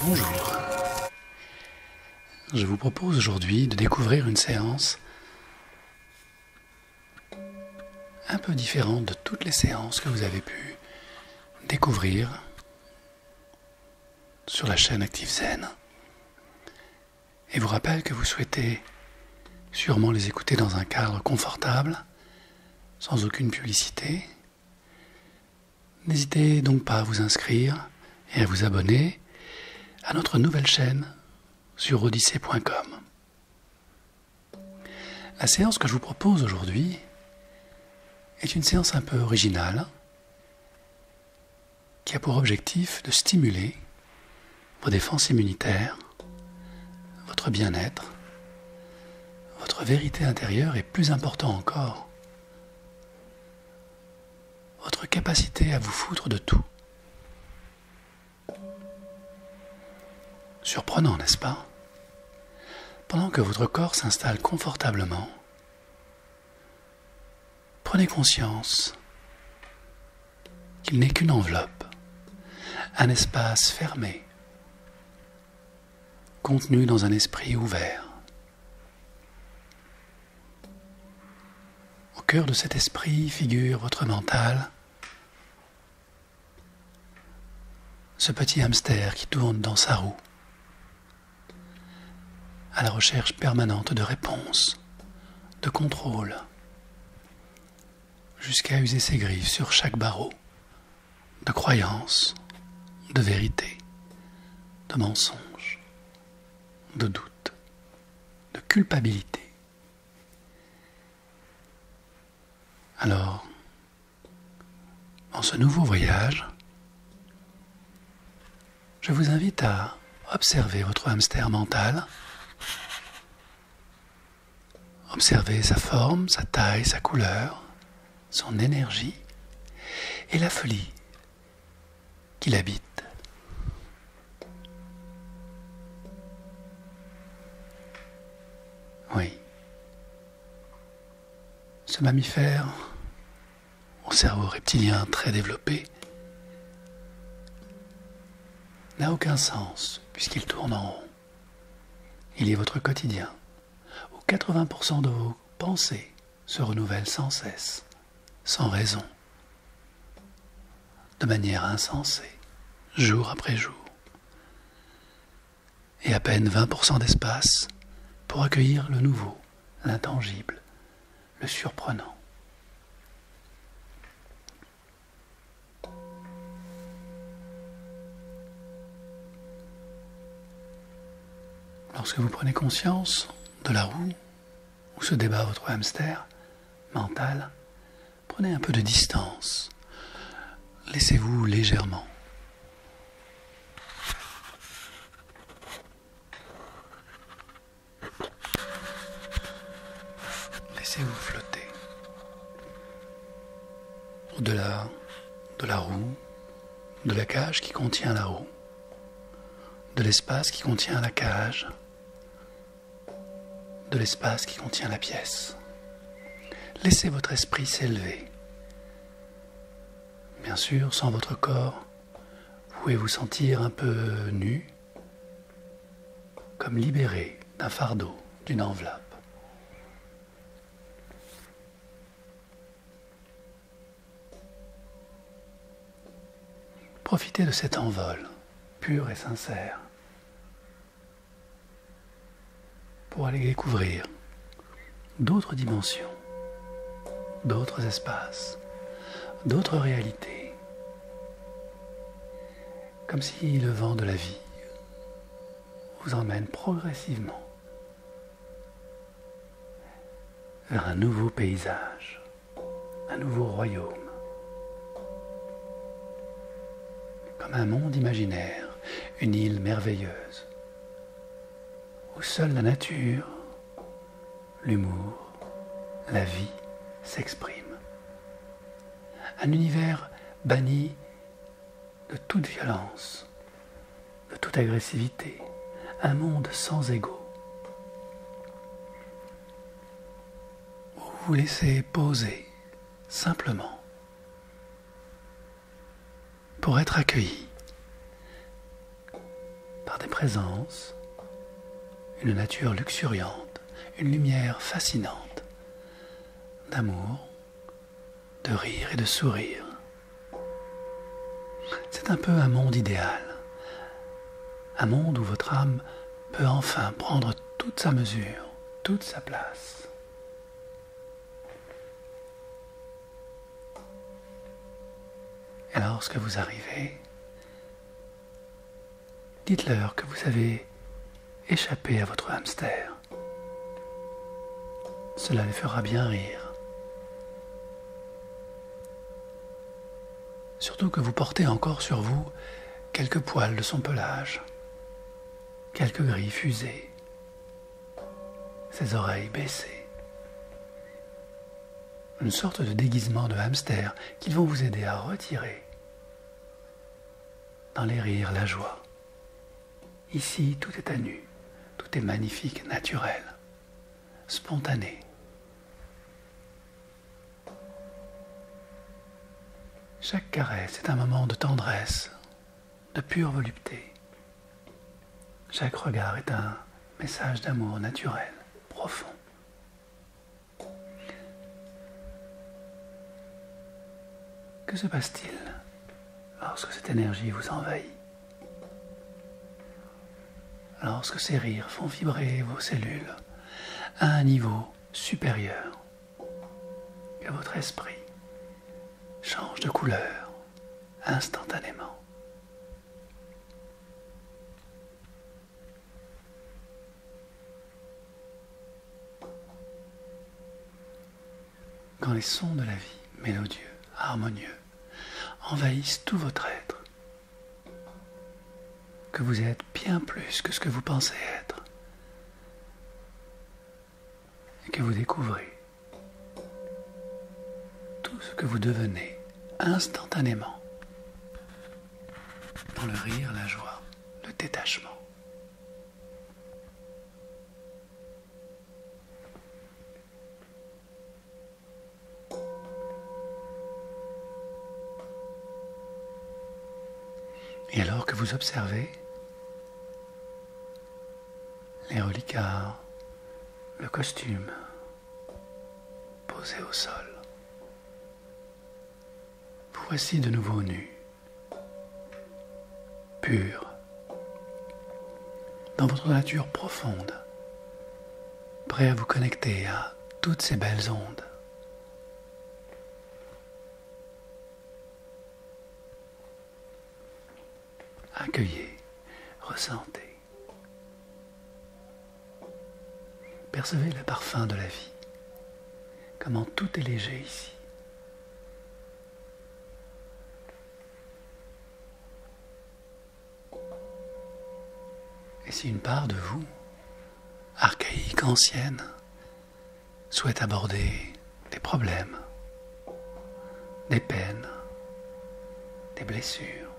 Bonjour. Je vous propose aujourd'hui de découvrir une séance un peu différente de toutes les séances que vous avez pu découvrir sur la chaîne Active Zen. Et vous rappelle que vous souhaitez sûrement les écouter dans un cadre confortable, sans aucune publicité. N'hésitez donc pas à vous inscrire et à vous abonner à notre nouvelle chaîne sur odyssée.com. La séance que je vous propose aujourd'hui est une séance un peu originale qui a pour objectif de stimuler vos défenses immunitaires, votre bien-être, votre vérité intérieure et plus important encore, votre capacité à vous foutre de tout. Surprenant, n'est-ce pas? Pendant que votre corps s'installe confortablement, prenez conscience qu'il n'est qu'une enveloppe, un espace fermé, contenu dans un esprit ouvert. Au cœur de cet esprit figure votre mental, ce petit hamster qui tourne dans sa roue, à la recherche permanente de réponses, de contrôle, jusqu'à user ses griffes sur chaque barreau, de croyances, de vérité, de mensonges, de doutes, de culpabilité. Alors, dans ce nouveau voyage, je vous invite à observer votre hamster mental. Observez sa forme, sa taille, sa couleur, son énergie et la folie qu'il habite. Oui. Ce mammifère, au cerveau reptilien très développé, n'a aucun sens puisqu'il tourne en rond. Il est votre quotidien. 80% de vos pensées se renouvellent sans cesse, sans raison, de manière insensée, jour après jour. Et à peine 20% d'espace pour accueillir le nouveau, l'intangible, le surprenant. Lorsque vous prenez conscience de la roue où se débat votre hamster mental, prenez un peu de distance. Laissez-vous légèrement. Laissez-vous flotter. Au-delà de la roue, de la cage qui contient la roue, de l'espace qui contient la cage, de l'espace qui contient la pièce. Laissez votre esprit s'élever. Bien sûr, sans votre corps, vous pouvez vous sentir un peu nu, comme libéré d'un fardeau, d'une enveloppe. Profitez de cet envol, pur et sincère, pour aller découvrir d'autres dimensions, d'autres espaces, d'autres réalités, comme si le vent de la vie vous emmène progressivement vers un nouveau paysage, un nouveau royaume, comme un monde imaginaire, une île merveilleuse, où seule la nature, l'humour, la vie s'expriment. Un univers banni de toute violence, de toute agressivité, un monde sans ego, où vous vous laissez poser simplement pour être accueilli par présence, une nature luxuriante, une lumière fascinante, d'amour, de rire et de sourire. C'est un peu un monde idéal, un monde où votre âme peut enfin prendre toute sa mesure, toute sa place. Et lorsque vous arrivez, dites-leur que vous avez échappé à votre hamster. Cela les fera bien rire. Surtout que vous portez encore sur vous quelques poils de son pelage, quelques griffes usées, ses oreilles baissées. Une sorte de déguisement de hamster qu'ils vont vous aider à retirer. Dans les rires, la joie. Ici, tout est à nu, tout est magnifique, naturel, spontané. Chaque caresse est un moment de tendresse, de pure volupté. Chaque regard est un message d'amour naturel, profond. Que se passe-t-il lorsque cette énergie vous envahit? Lorsque ces rires font vibrer vos cellules à un niveau supérieur, que votre esprit change de couleur instantanément. Quand les sons de la vie, mélodieux, harmonieux, envahissent tout votre être, que vous êtes bien plus que ce que vous pensez être, et que vous découvrez tout ce que vous devenez instantanément, dans le rire, la joie, le détachement. Et alors que vous observez les reliquats, le costume posé au sol, vous voici de nouveau nus, purs, dans votre nature profonde, prêts à vous connecter à toutes ces belles ondes. Accueillez, ressentez. Percevez le parfum de la vie, comment tout est léger ici. Et si une part de vous, archaïque, ancienne, souhaite aborder des problèmes, des peines, des blessures,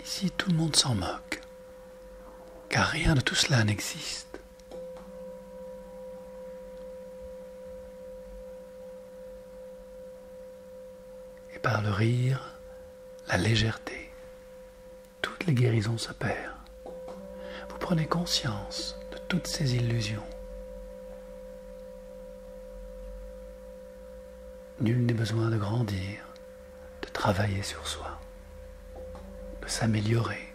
ici, tout le monde s'en moque, car rien de tout cela n'existe. Et par le rire, la légèreté, toutes les guérisons s'opèrent. Vous prenez conscience de toutes ces illusions. Nul n'est besoin de grandir, de travailler sur soi, de s'améliorer,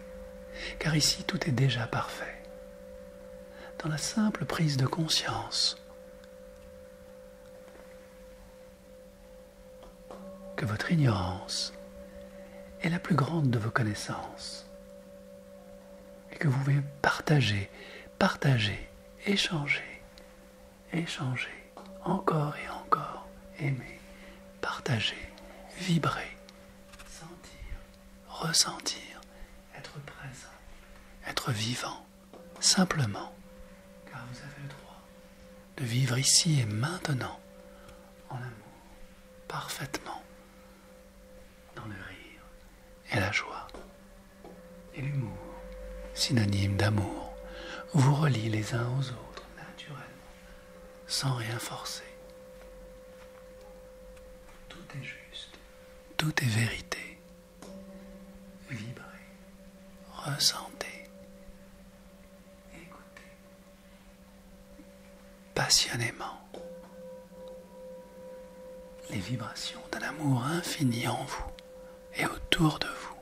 car ici tout est déjà parfait. Dans la simple prise de conscience que votre ignorance est la plus grande de vos connaissances et que vous pouvez partager, échanger, encore et encore, aimer, partager, vibrer, sentir, ressentir, être présent, être vivant, simplement, car vous avez le droit de vivre ici et maintenant, en amour, parfaitement, dans le rire et la joie. Et l'humour, synonyme d'amour, vous relie les uns aux autres, naturellement, sans rien forcer. Tout est juste, tout est vérité. Vibrez, les vibrations d'un amour infini en vous et autour de vous.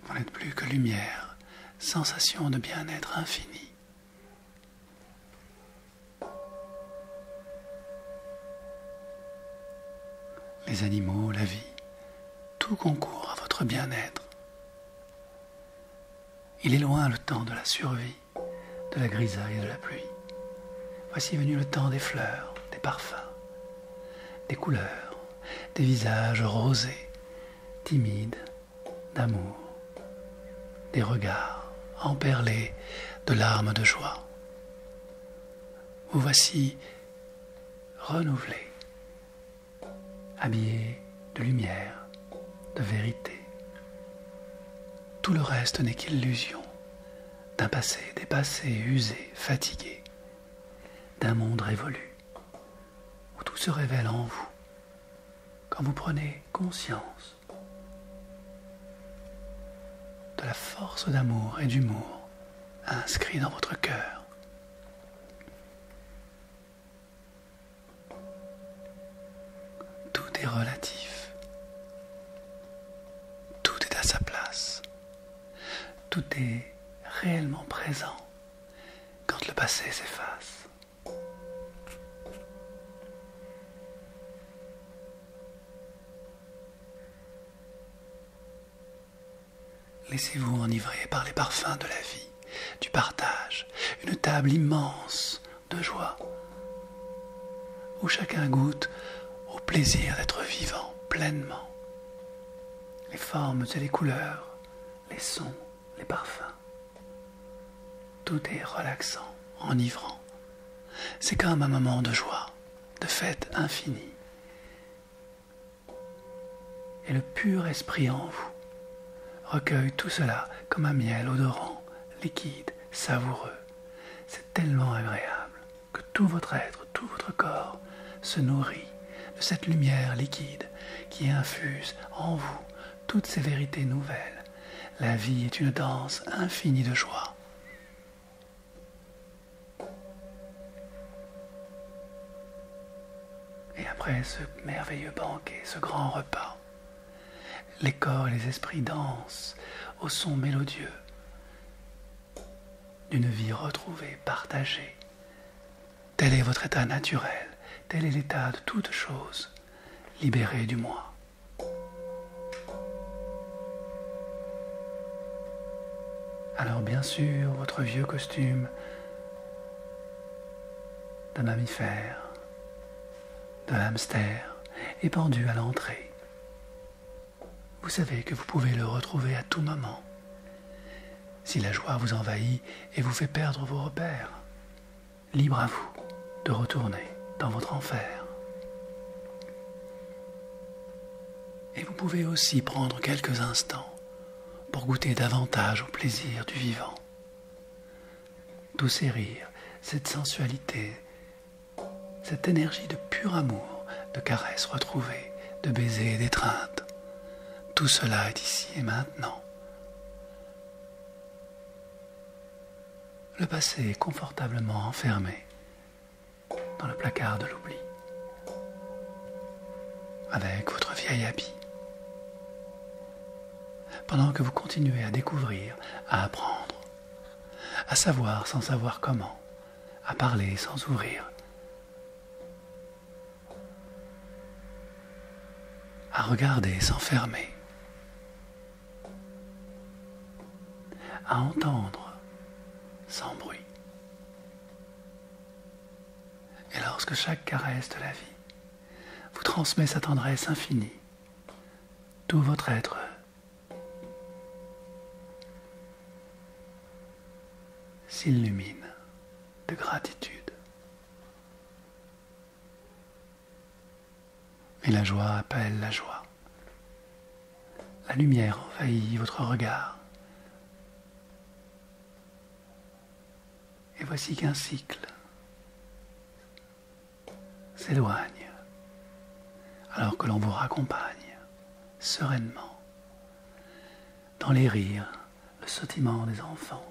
Vous n'êtes plus que lumière, sensation de bien-être infini. Les animaux, la vie, tout concourt à votre bien-être. Il est loin le temps de la survie, de la grisaille et de la pluie. Voici venu le temps des fleurs, des parfums, des couleurs, des visages rosés, timides, d'amour, des regards emperlés de larmes de joie. Vous voici renouvelé, habillé de lumière, de vérité. Tout le reste n'est qu'illusion d'un passé dépassé, usé, fatigué, d'un monde révolu, où tout se révèle en vous, quand vous prenez conscience de la force d'amour et d'humour inscrit dans votre cœur. Tout est relatif. Tout est à sa place. Tout est réellement présent quand le passé s'efface. Laissez-vous enivrer par les parfums de la vie, du partage, une table immense de joie, où chacun goûte au plaisir d'être vivant pleinement. Les formes et les couleurs, les sons, les parfums, tout est relaxant, enivrant. C'est comme un moment de joie, de fête infinie. Et le pur esprit en vous recueille tout cela comme un miel odorant, liquide, savoureux. C'est tellement agréable que tout votre être, tout votre corps se nourrit de cette lumière liquide qui infuse en vous toutes ces vérités nouvelles. La vie est une danse infinie de joie. Et après ce merveilleux banquet, ce grand repas, les corps et les esprits dansent au son mélodieux d'une vie retrouvée, partagée. Tel est votre état naturel, tel est l'état de toute chose, libéré du moi. Alors bien sûr, votre vieux costume de mammifère, de hamster, est pendu à l'entrée. Vous savez que vous pouvez le retrouver à tout moment. Si la joie vous envahit et vous fait perdre vos repères, libre à vous de retourner dans votre enfer. Et vous pouvez aussi prendre quelques instants pour goûter davantage au plaisir du vivant. Tous ces rires, cette sensualité, cette énergie de pur amour, de caresses retrouvées, de baisers et d'étreintes. Tout cela est ici et maintenant. Le passé est confortablement enfermé dans le placard de l'oubli, avec votre vieil habit. Pendant que vous continuez à découvrir, à apprendre, à savoir sans savoir comment, à parler sans ouvrir, à regarder sans fermer, à entendre sans bruit. Et lorsque chaque caresse de la vie vous transmet sa tendresse infinie, tout votre être s'illumine de gratitude. Et la joie appelle la joie. La lumière envahit votre regard. Et voici qu'un cycle s'éloigne alors que l'on vous raccompagne sereinement dans les rires, le sautillement des enfants,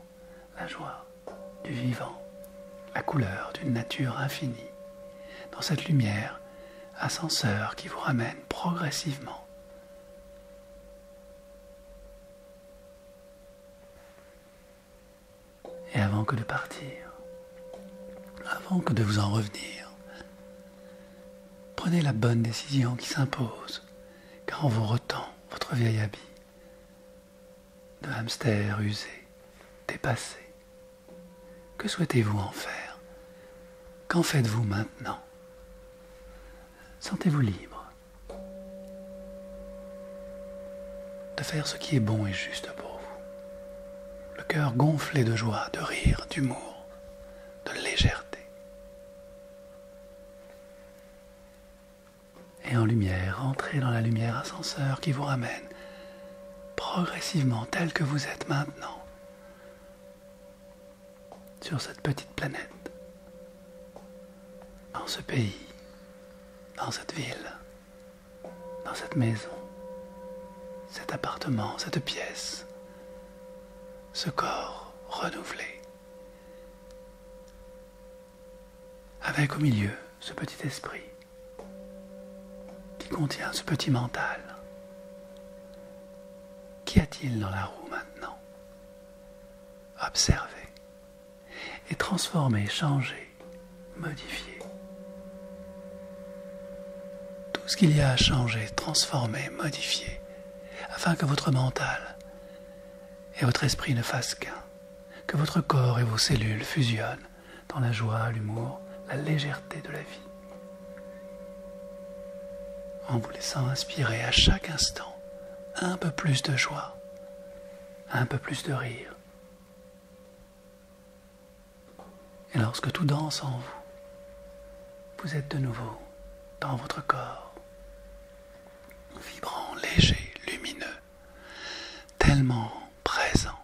la joie du vivant, la couleur d'une nature infinie, dans cette lumière ascenseur qui vous ramène progressivement. Et avant que de partir, avant que de vous en revenir, prenez la bonne décision qui s'impose, car on vous retend votre vieil habit de hamster usé, dépassé. Que souhaitez-vous en faire? Qu'en faites-vous maintenant? Sentez-vous libre de faire ce qui est bon et juste pour vous. Le cœur gonflé de joie, de rire, d'humour, de légèreté. Et en lumière, entrez dans la lumière ascenseur qui vous ramène progressivement tel que vous êtes maintenant sur cette petite planète, dans ce pays, dans cette ville, dans cette maison, cet appartement, cette pièce, ce corps renouvelé, avec au milieu ce petit esprit qui contient ce petit mental. Qu'y a-t-il dans la roue maintenant? Observez et transformez, changez, modifiez. Tout ce qu'il y a à changer, transformer, modifier, afin que votre mental et votre esprit ne fassent qu'un, que votre corps et vos cellules fusionnent dans la joie, l'humour, la légèreté de la vie, en vous laissant inspirer à chaque instant un peu plus de joie, un peu plus de rire. Et lorsque tout danse en vous, vous êtes de nouveau dans votre corps, vibrant, léger, lumineux, tellement présent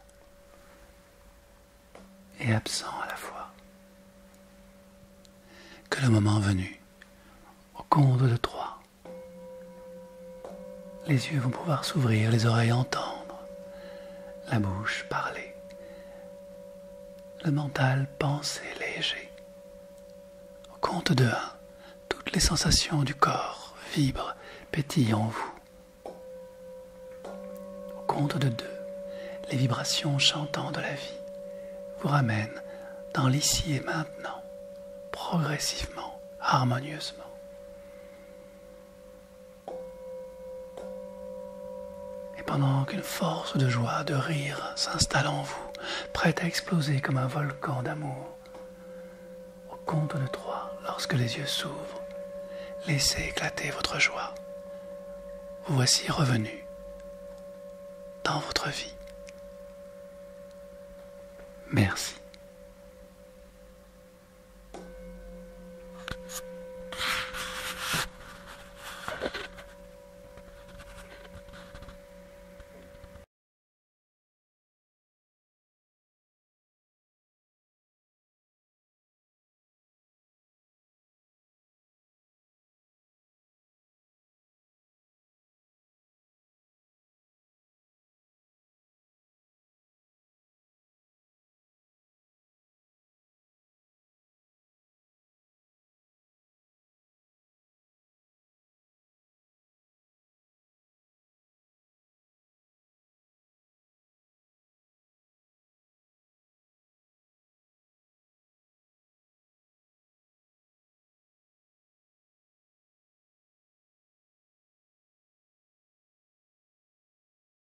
et absent à la fois, que le moment venu, au compte de 3, les yeux vont pouvoir s'ouvrir, les oreilles entendre, la bouche parler, le mental penser léger. Au compte de 1, toutes les sensations du corps vibrent, pétillent en vous. Au compte de 2, les vibrations chantant de la vie vous ramènent dans l'ici et maintenant, progressivement, harmonieusement. Et pendant qu'une force de joie, de rire s'installe en vous, prête à exploser comme un volcan d'amour, au compte de 3, lorsque les yeux s'ouvrent, laissez éclater votre joie. Vous voici revenu dans votre vie. Merci.